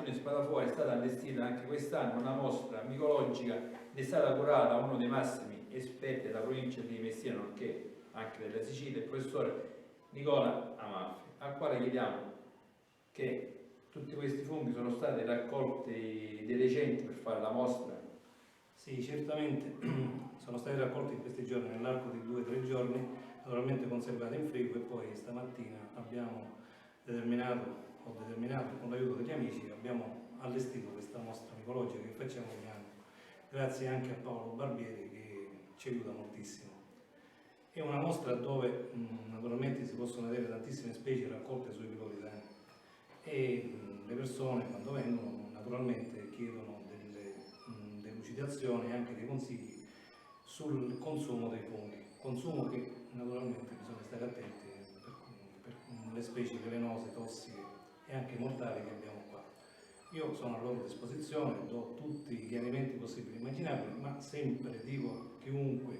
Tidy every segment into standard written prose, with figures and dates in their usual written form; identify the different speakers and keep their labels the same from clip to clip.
Speaker 1: Comune Spadafora è stata allestita anche quest'anno una mostra micologica ed è stata curata da uno dei massimi esperti della provincia di Messina, nonché anche della Sicilia, il professore Nicola Amalfi, al quale chiediamo che tutti questi funghi sono stati raccolti dei recenti per fare la mostra.
Speaker 2: Sì, certamente sono stati raccolti in questi giorni, nell'arco di 2 o 3 giorni, naturalmente conservati in frigo, e poi stamattina abbiamo determinato con l'aiuto degli amici, abbiamo allestito questa mostra micologica che facciamo ogni anno, grazie anche a Paolo Barbieri che ci aiuta moltissimo. È una mostra dove naturalmente si possono vedere tantissime specie raccolte sui piloridani e le persone quando vengono naturalmente chiedono delle delucidazioni e anche dei consigli sul consumo dei funghi, consumo che naturalmente bisogna stare attenti per le specie velenose, tossiche e anche mortali che abbiamo qua. Io sono a loro disposizione, do tutti i chiarimenti possibili e immaginabili, ma sempre dico a chiunque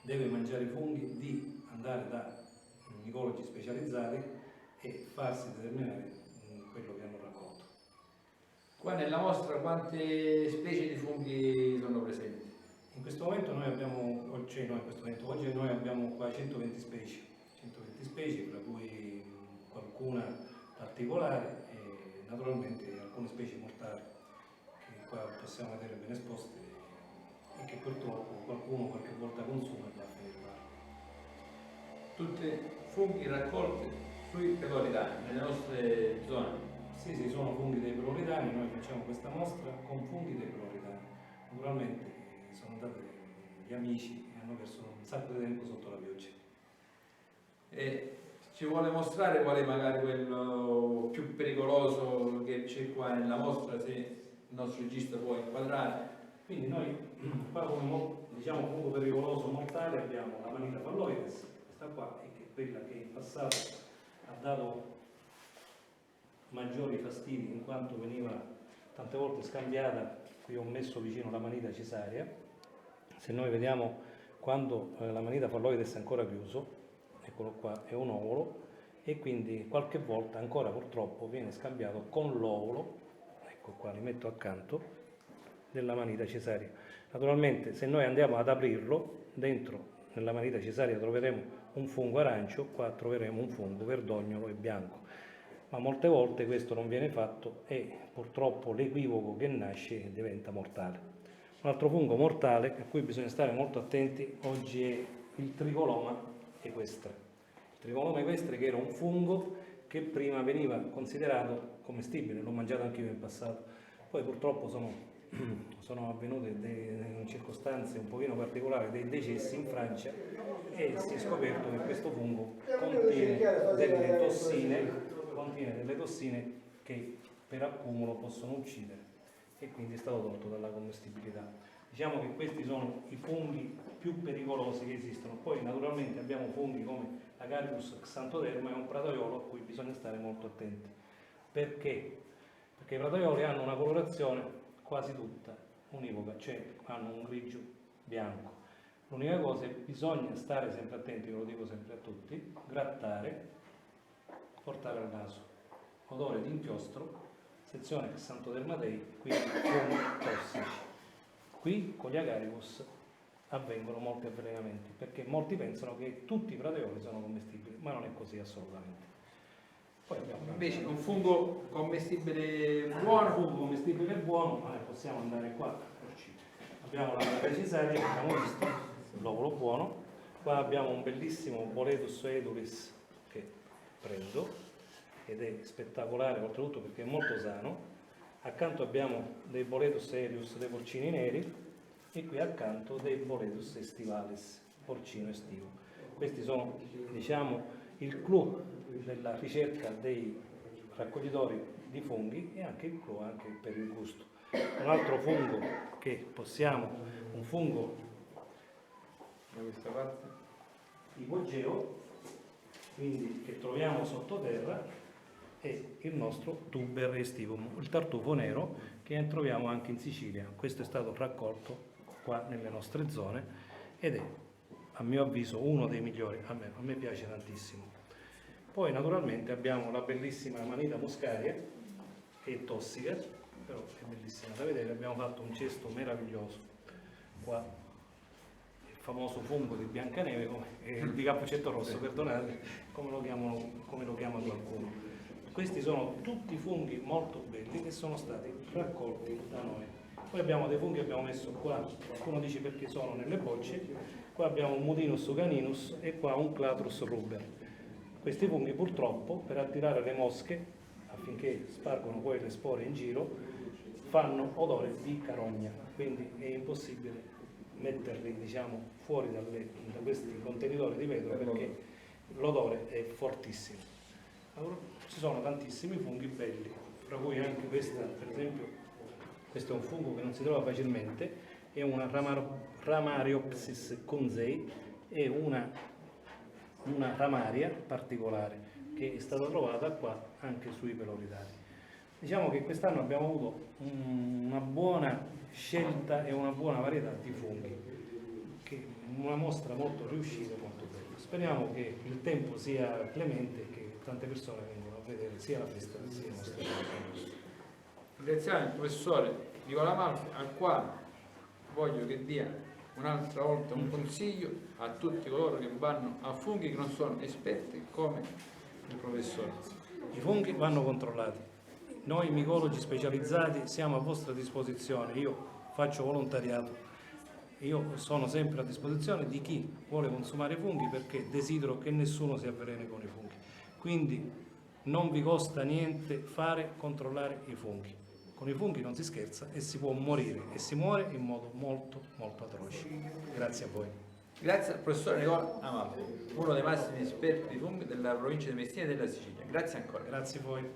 Speaker 2: deve mangiare funghi di andare da micologi specializzati e farsi determinare quello che hanno raccolto.
Speaker 1: Qua nella mostra quante specie di funghi sono presenti?
Speaker 2: In questo momento noi abbiamo, oggi noi abbiamo qua 120 specie, tra cui qualcuna particolare e naturalmente alcune specie mortali che qua possiamo vedere ben esposte e che purtroppo qualcuno qualche volta consuma e va a finire male.
Speaker 1: Tutti funghi raccolti sui peloridani, nelle nostre zone.
Speaker 2: Sì, sono funghi dei peloridani, noi facciamo questa mostra con funghi dei peloridani. Naturalmente sono andati gli amici e hanno perso un sacco di tempo sotto la pioggia.
Speaker 1: E ci vuole mostrare qual è magari quello più pericoloso che c'è qua nella mostra, se il nostro regista può inquadrare.
Speaker 2: Quindi noi qua come diciamo fungo pericoloso mortale abbiamo la Manita falloides, questa qua è quella che in passato ha dato maggiori fastidi in quanto veniva tante volte scambiata. Qui ho messo vicino la Manita cesarea. Se noi vediamo quando la Manita falloides è ancora chiuso, eccolo qua, è un ovolo, e quindi qualche volta ancora purtroppo viene scambiato con l'ovolo, ecco qua, li metto accanto, della Manita cesarea. Naturalmente se noi andiamo ad aprirlo, dentro nella Manita cesarea troveremo un fungo arancio, qua troveremo un fungo verdognolo e bianco, ma molte volte questo non viene fatto e purtroppo l'equivoco che nasce diventa mortale. Un altro fungo mortale a cui bisogna stare molto attenti oggi è il tricoloma equestre. Il tricoloma equestre, che era un fungo che prima veniva considerato commestibile, l'ho mangiato anche io in passato, poi purtroppo sono avvenute in circostanze un pochino particolari dei decessi in Francia e si è scoperto che questo fungo contiene delle tossine che per accumulo possono uccidere e quindi è stato tolto dalla commestibilità. Diciamo che questi sono i funghi più pericolosi che esistono. Poi naturalmente abbiamo funghi come l'Agaricus xanthoderma, è un prataiolo a cui bisogna stare molto attenti. Perché? Perché i prataioli hanno una colorazione quasi tutta univoca, cioè hanno un grigio bianco. L'unica cosa è che bisogna stare sempre attenti, io lo dico sempre a tutti, grattare, portare al naso, odore di inchiostro, sezione Xanthodermatei, quindi funghi tossici. Qui con gli Agaricus avvengono molti avvelenamenti, perché molti pensano che tutti i prataioli sono commestibili, ma non è così assolutamente. Poi
Speaker 1: invece un fungo commestibile buono.
Speaker 2: Un fungo commestibile buono, possiamo andare qua. Abbiamo la Manita cesarea che abbiamo visto, l'ovolo buono. Qua abbiamo un bellissimo Boletus edulis che prendo ed è spettacolare oltretutto perché è molto sano. Accanto abbiamo dei Boletus aerius, dei porcini neri, e qui accanto dei Boletus estivalis, porcino estivo. Questi sono, diciamo, il clou della ricerca dei raccoglitori di funghi e anche il clou anche per il gusto. Un altro fungo che possiamo, un fungo
Speaker 1: Da questa parte.
Speaker 2: ipogeo, quindi che troviamo sottoterra, è il nostro Tuber estivum, il tartufo nero che troviamo anche in Sicilia. Questo è stato raccolto qua nelle nostre zone ed è a mio avviso uno dei migliori, a me piace tantissimo. Poi naturalmente abbiamo la bellissima Manita muscaria è tossica, però è bellissima da vedere. Abbiamo fatto un cesto meraviglioso qua, il famoso fungo di Biancaneve, di Cappuccetto Rosso, perdonate, come lo chiama qualcuno. Questi sono tutti funghi molto belli che sono stati raccolti da noi. Poi abbiamo dei funghi che abbiamo messo qua, qualcuno dice perché sono nelle bocce, qua abbiamo un Mutinus caninus e qua un Clatrus ruber. Questi funghi purtroppo, per attirare le mosche, affinché spargono poi le spore in giro, fanno odore di carogna, quindi è impossibile metterli, diciamo, fuori da questi contenitori di vetro perché l'odore è fortissimo. Allora, ci sono tantissimi funghi belli, tra cui anche questa, per esempio, questo è un fungo che non si trova facilmente, è una Ramariopsis kunzei, è una ramaria particolare che è stata trovata qua anche sui peloridari. Diciamo che quest'anno abbiamo avuto una buona scelta e una buona varietà di funghi, una mostra molto riuscita e molto bella. Speriamo che il tempo sia clemente e che tante persone vengano a vedere sia la festa sia la mostra.
Speaker 1: Ringraziamo il professore Nicola Amalfi, al quale voglio che dia un'altra volta un consiglio a tutti coloro che vanno a funghi che non sono esperti come il professore.
Speaker 2: I funghi vanno controllati. Noi micologi specializzati siamo a vostra disposizione, io faccio volontariato, io sono sempre a disposizione di chi vuole consumare i funghi perché desidero che nessuno si avveleni con i funghi. Quindi non vi costa niente controllare i funghi. Con i funghi non si scherza e si può morire e si muore in modo molto molto atroce. Grazie a voi.
Speaker 1: Grazie al professore Nicola Amalfi, uno dei massimi esperti di funghi della provincia di Messina e della Sicilia. Grazie ancora.
Speaker 2: Grazie a voi.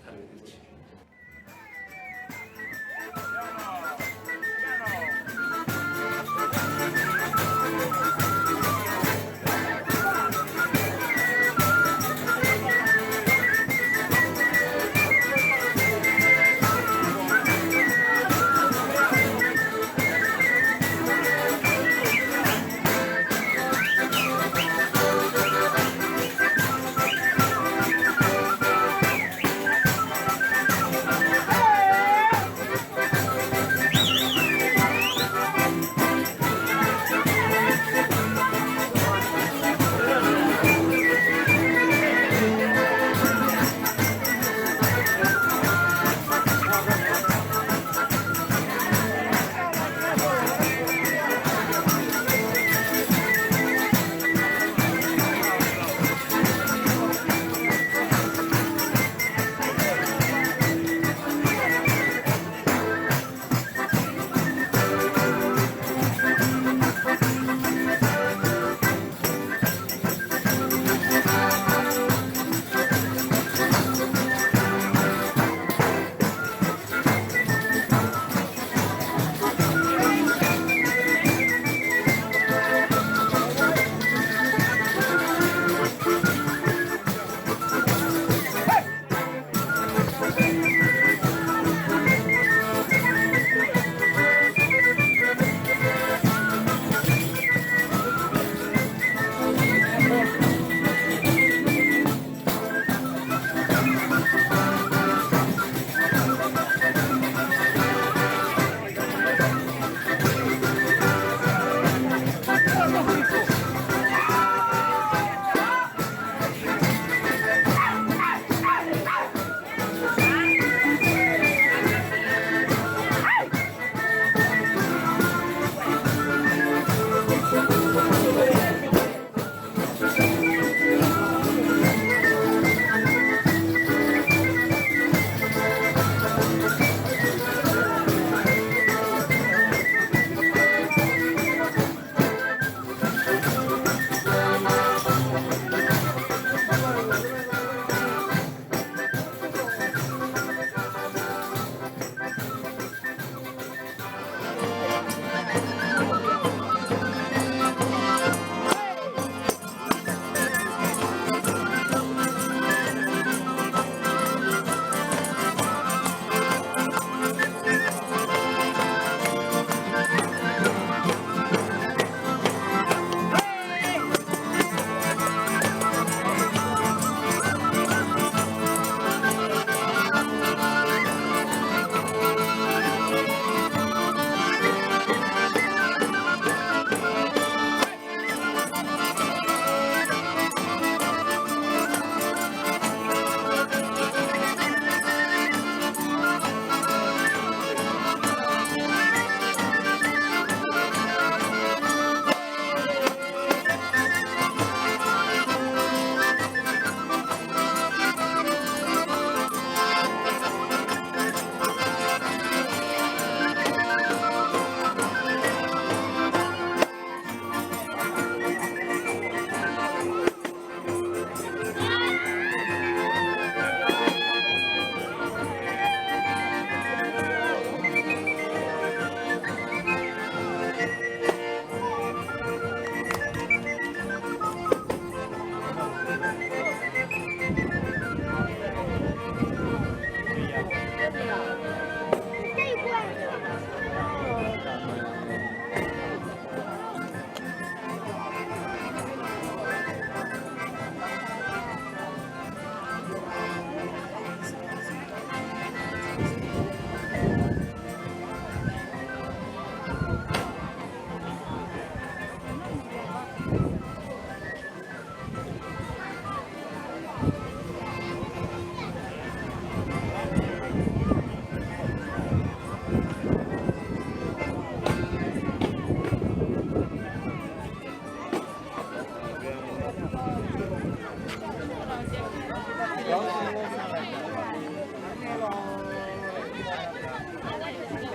Speaker 2: Arrivederci.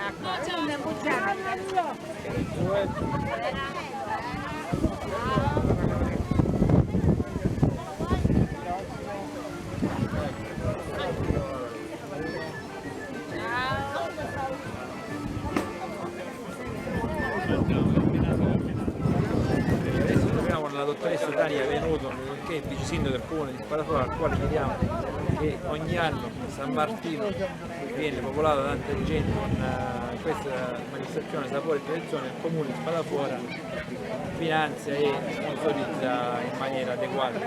Speaker 1: Adesso torniamo con la dottoressa Tania Venuto, che è vice sindaco del comune di Spadafora, al quale chiediamo che ogni anno San Martino viene popolato da tanta gente con questa manifestazione Sapore e Tradizione. Il comune di Spadafora finanzia e sponsorizza in maniera adeguata.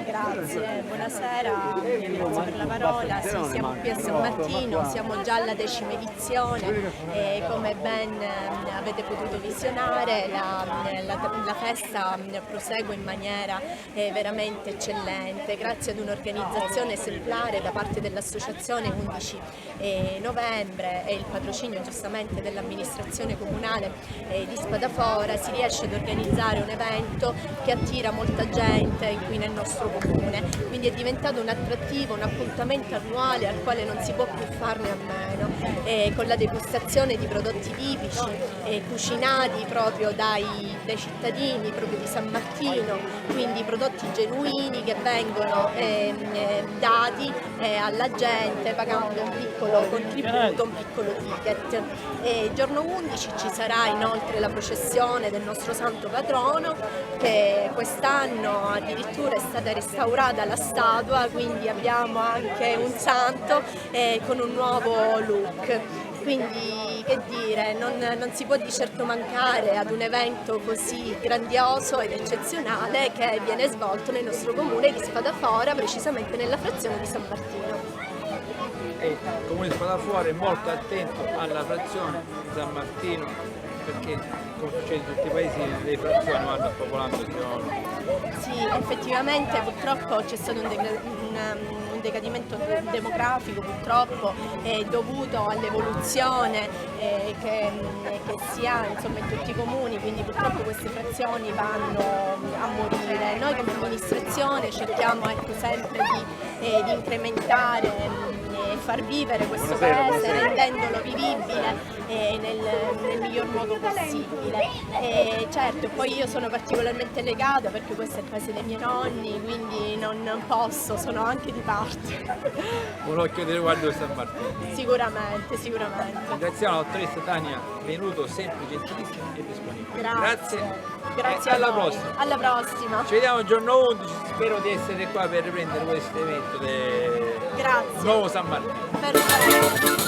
Speaker 3: Grazie, buonasera, grazie per la parola. Sì, siamo qui a San Martino, siamo già alla 10ª edizione e come ben avete potuto visionare la festa prosegue in maniera veramente eccellente, grazie ad un'organizzazione esemplare da parte dell'associazione 11 novembre e il patrocinio giustamente dell'amministrazione comunale di Spadafora. Si riesce ad organizzare un evento che attira molta gente qui nel nostro comune, quindi è diventato un attrattivo, un appuntamento annuale al quale non si può più farne a meno, con la degustazione di prodotti tipici cucinati proprio dai cittadini proprio di San Martino, quindi prodotti genuini che vengono dati alla gente pagando un piccolo contributo, un piccolo ticket. Il giorno 11 ci sarà inoltre la processione del nostro santo patrono, che quest'anno addirittura è stata restaurata la statua, quindi abbiamo anche un santo con un nuovo look. Quindi che dire, non si può di certo mancare ad un evento così grandioso ed eccezionale che viene svolto nel nostro comune di Spadafora, precisamente nella frazione di San Martino.
Speaker 1: E il comune di Spadafora è molto attento alla frazione di San Martino, perché come succede in tutti i paesi le frazioni vanno popolandosi.
Speaker 3: Sì, effettivamente purtroppo c'è stato un decadimento demografico purtroppo dovuto all'evoluzione che si ha insomma in tutti i comuni, quindi purtroppo queste frazioni vanno a morire. Noi come amministrazione cerchiamo sempre di incrementare e far vivere questo paese rendendolo vivibile nel miglior modo possibile. Certo, poi io sono particolarmente legata perché questo è il paese dei miei nonni, quindi non posso, sono anche di parte.
Speaker 1: Un occhio di riguardo per San Martino.
Speaker 3: Sicuramente.
Speaker 1: Ringraziamo la dottoressa Tania Venuto, sempre gentilissima e disponibile.
Speaker 3: Grazie
Speaker 1: alla
Speaker 3: a voi.
Speaker 1: prossima.
Speaker 3: Alla prossima.
Speaker 1: Ci vediamo il giorno 11, spero di essere qua per riprendere questo evento del nuovo San Martino.
Speaker 3: Perfetto.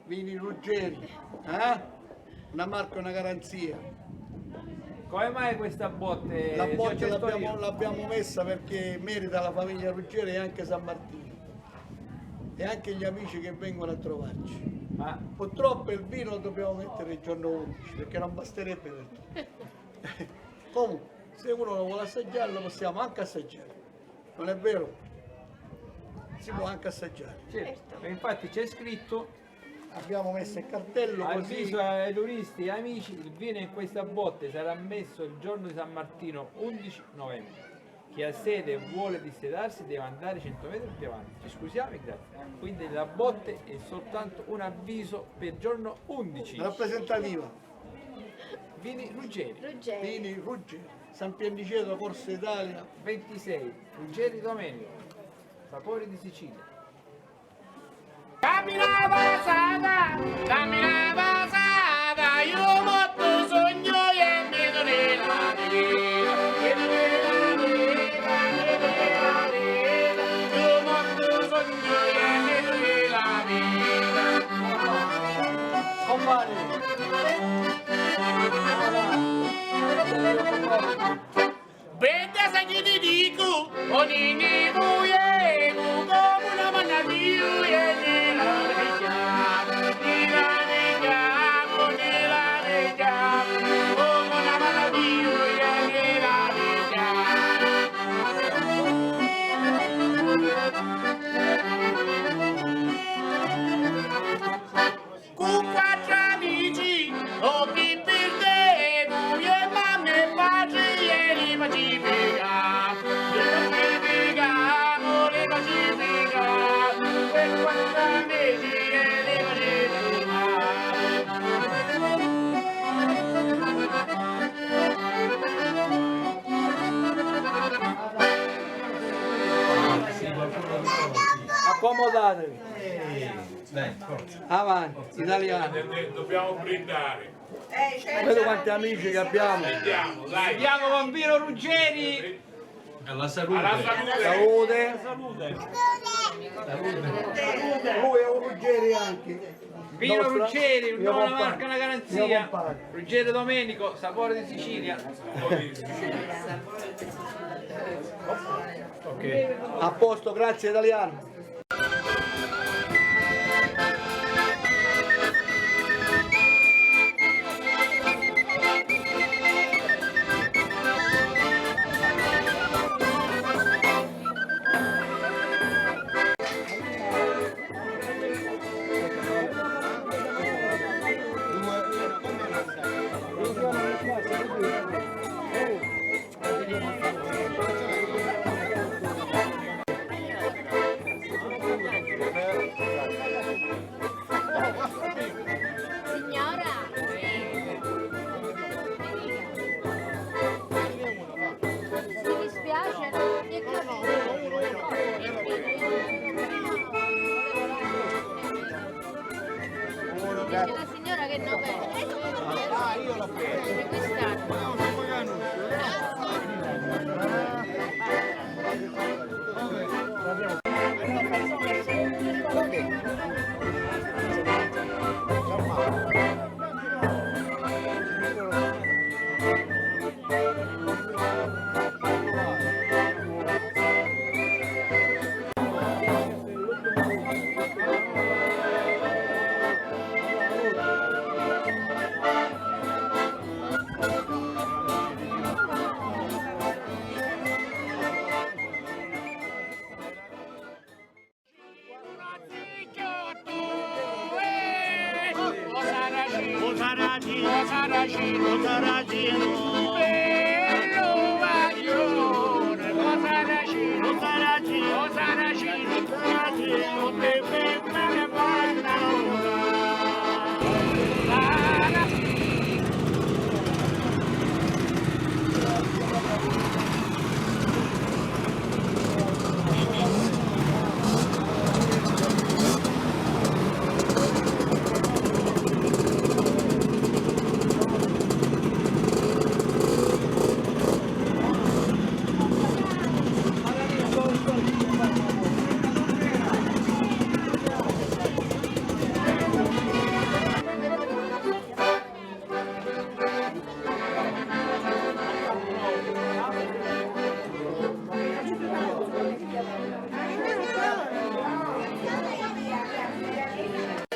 Speaker 4: Vini Ruggeri, una marca, una garanzia.
Speaker 1: Come mai questa botte?
Speaker 4: La botte
Speaker 1: signor Gestorino?
Speaker 4: l'abbiamo messa perché merita la famiglia Ruggeri e anche San Martino e anche gli amici che vengono a trovarci.
Speaker 1: Ma
Speaker 4: Purtroppo il vino lo dobbiamo mettere il giorno 11 perché non basterebbe per tutti. Comunque, se uno lo vuole assaggiare lo possiamo anche assaggiare, non è vero? Si può anche assaggiare.
Speaker 1: certo, infatti c'è scritto
Speaker 4: Abbiamo messo il cartello così.
Speaker 1: avviso ai turisti e amici, il vino in questa botte sarà messo il giorno di San Martino 11 novembre. Chi ha sede e vuole dissedarsi deve andare 100 metri più avanti. Ci scusiamo e grazie. Quindi la botte è soltanto un avviso per il giorno 11.
Speaker 4: Rappresentativa.
Speaker 1: Vini Ruggeri.
Speaker 4: Vini Ruggeri, San Pianiceto, Corsa Italia.
Speaker 1: 26, Ruggeri Domenico, Sapori di Sicilia.
Speaker 5: Camminava sada, io molto sogno e mi dove la vita, io molto sogno e mi dove la vita.
Speaker 4: Compare.
Speaker 5: Vede se chi ti dico, onini muie, come una manna di con quattro amici, o chi perdevo, e mamma e padre, e li pacifica, per quattro amici, e li pacifica.
Speaker 4: Accomodatevi. Avanti, italiano.
Speaker 5: Dobbiamo brindare.
Speaker 4: Vedo quanti amici che abbiamo.
Speaker 5: Andiamo, dai.
Speaker 1: Andiamo con Vino Ruggeri.
Speaker 5: Alla salute.
Speaker 4: Salute. Lui è un Ruggeri anche.
Speaker 1: Vino
Speaker 4: Nostra-
Speaker 1: Ruggeri, un
Speaker 4: mio
Speaker 1: nome, una
Speaker 4: compagno.
Speaker 1: marca, una
Speaker 4: Mio
Speaker 1: garanzia.
Speaker 4: compagno.
Speaker 1: Ruggeri Domenico, Sapore di Sicilia. Ok.
Speaker 4: A posto, grazie italiano.
Speaker 3: Signora, mi dispiace, non mi è Dice la signora che non è. Ah, io l'ho preso. Quest'anno.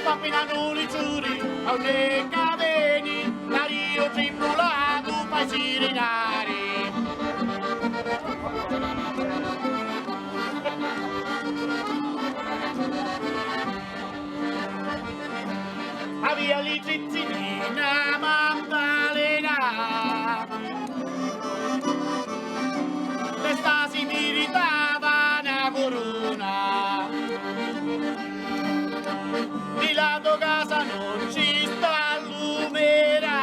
Speaker 5: Pappinano lizzuri, a un caveni, la rio tribulato, fai sirenare. A via li zizzinina, Maddalena, le stasi meritava una corona. Di lato casa non ci sta l'umera,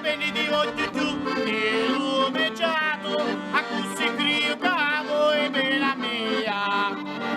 Speaker 5: capelli di voglio giù, e lumeggiato, a cui si criucato e per la mia.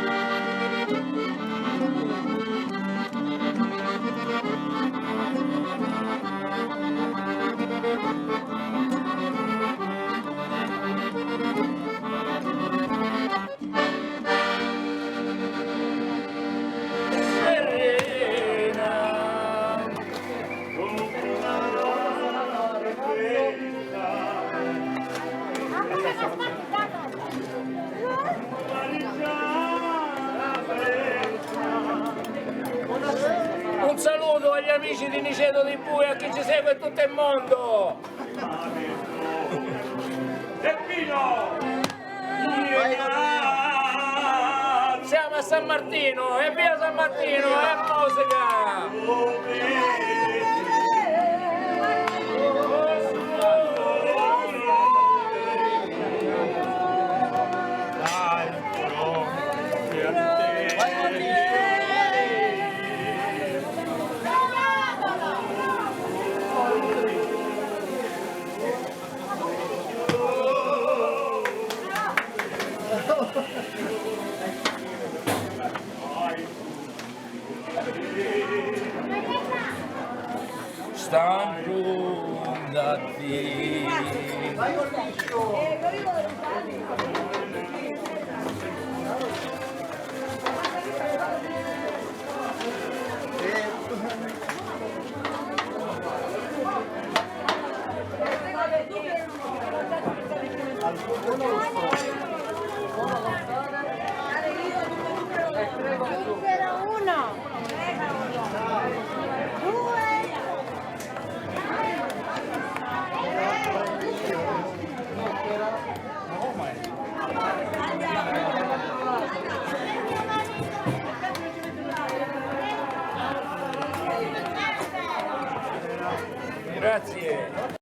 Speaker 6: Un saluto agli amici di Niceto di Bui e a chi ci segue in tutto il mondo! Siamo a San Martino e via San Martino è musica! Stanno da te. Grazie.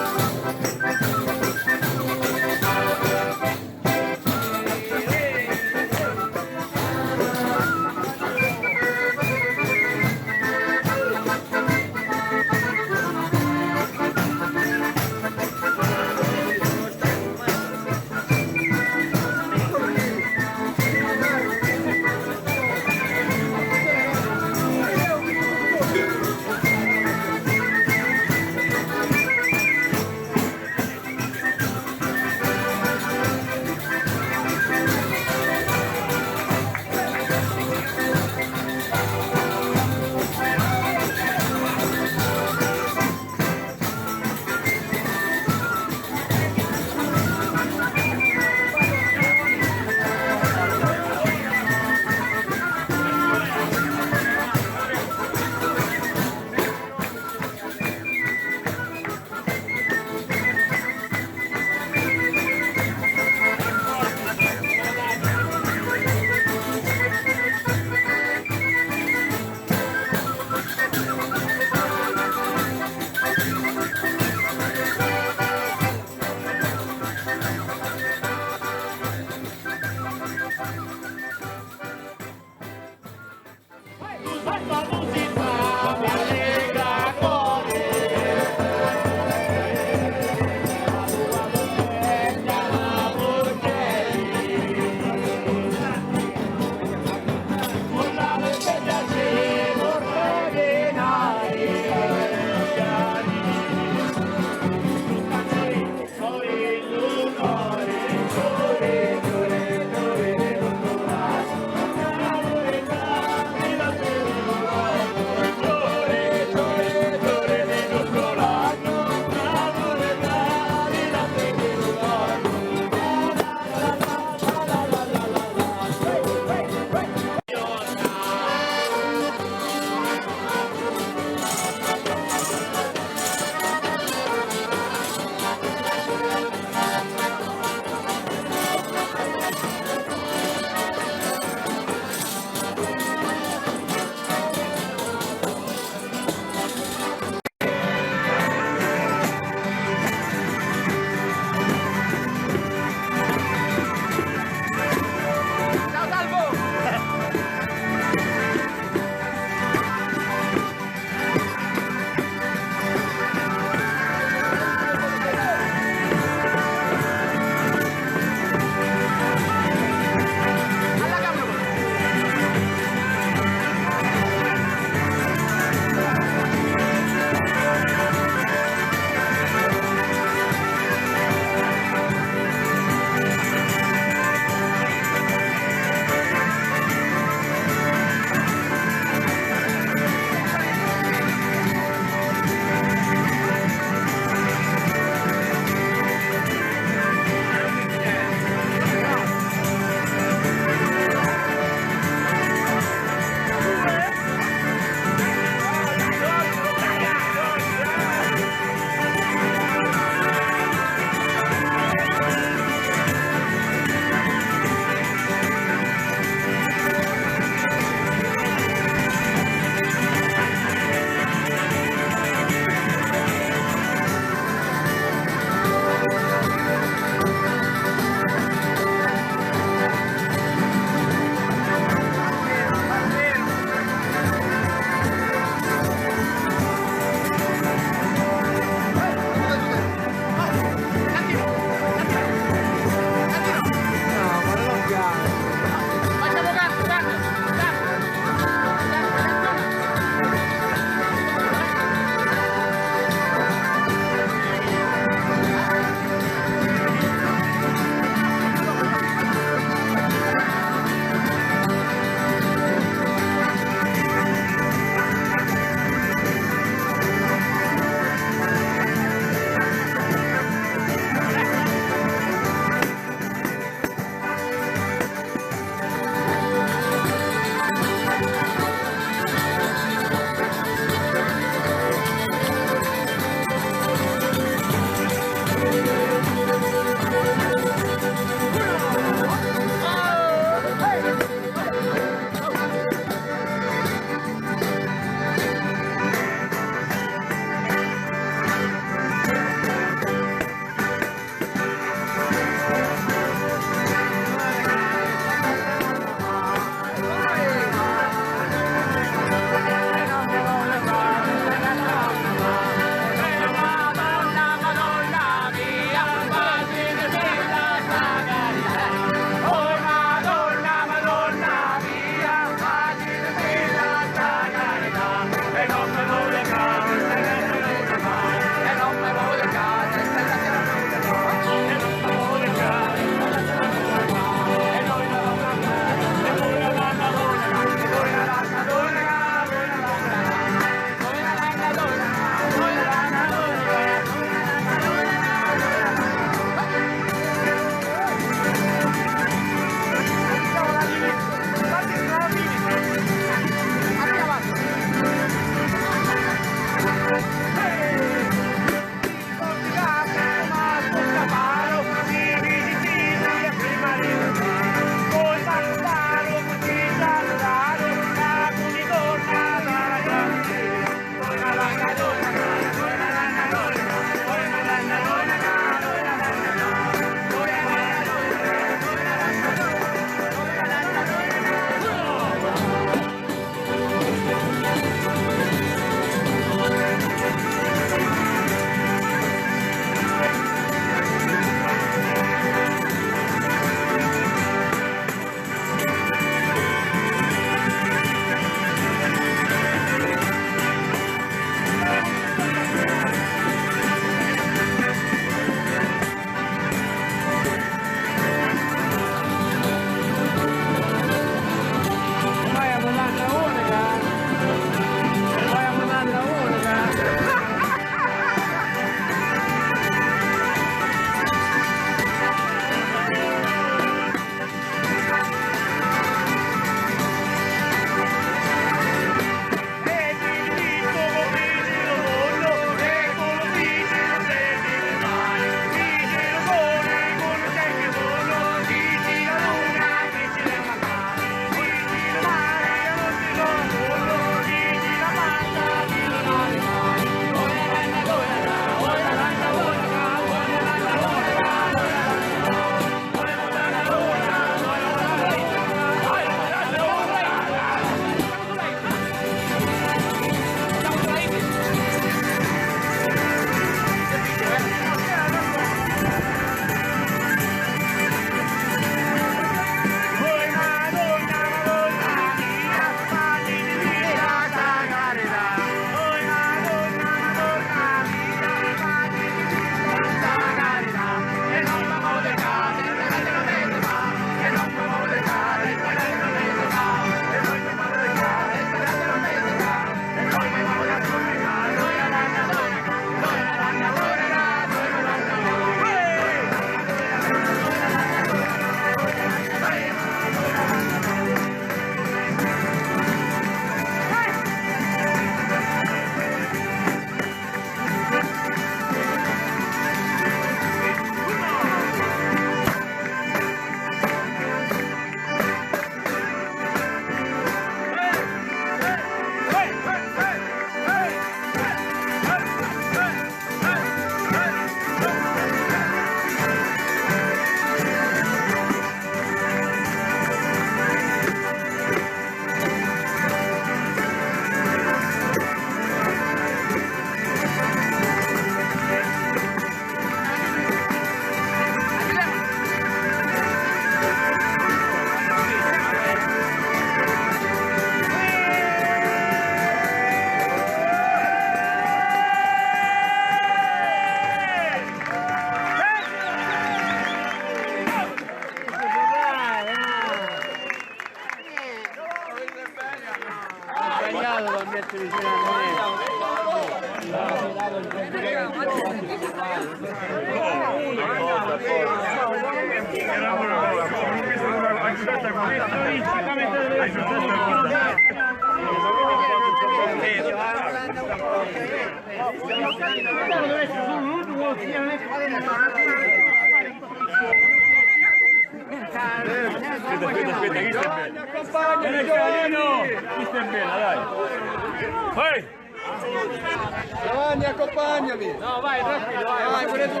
Speaker 4: Giovanni, accompagnami!
Speaker 6: No, vai, tranquillo,
Speaker 4: Vai, pure tu!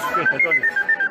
Speaker 7: Aspetta, Tony.